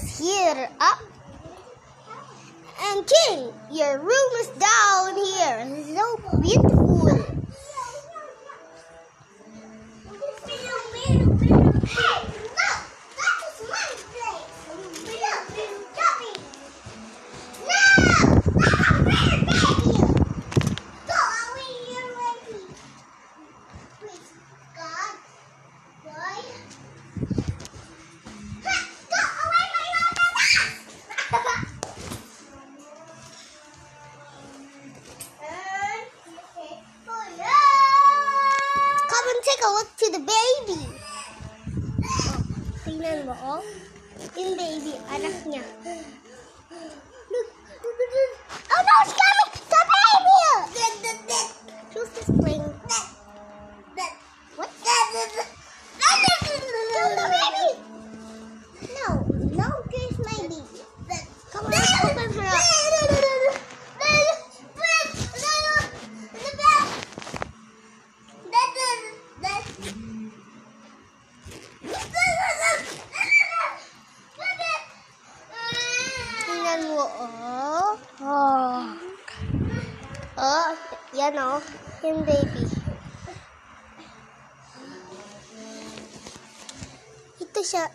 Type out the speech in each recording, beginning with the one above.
is here up. And King, your room is down here. So beautiful. Hey, no, that is my place. Jumping. No, that's a bear baby. Go away, your baby. Please, God, boy. Go away, my Come and take a look to the baby. Tingnan mo, oh. Yung baby, anak niya. Look. Oh no, it's coming! The baby! She's just playing. What? Kill the baby! No, kiss my baby. Come on, open her up. Tingnan mo, oh. Oh, yan oh, yung baby. Ito siya.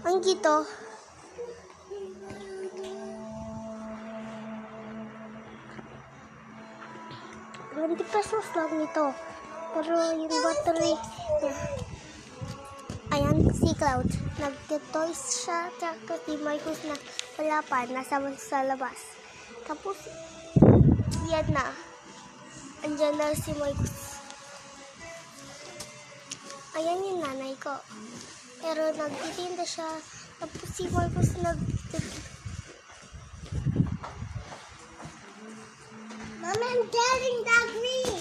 Ang gito. 20 pesos lang nito. Pero yung battery niya. Ayan, si Cloud. Nag-toys siya. Tsaka si Marcus na wala pa. Nasa sa labas. Tapos, yan na. Andyan na si Marcus. Ayan yung nanay ko. Pero nagtitinda siya. Tapos si Marcus Mom, I'm getting that green.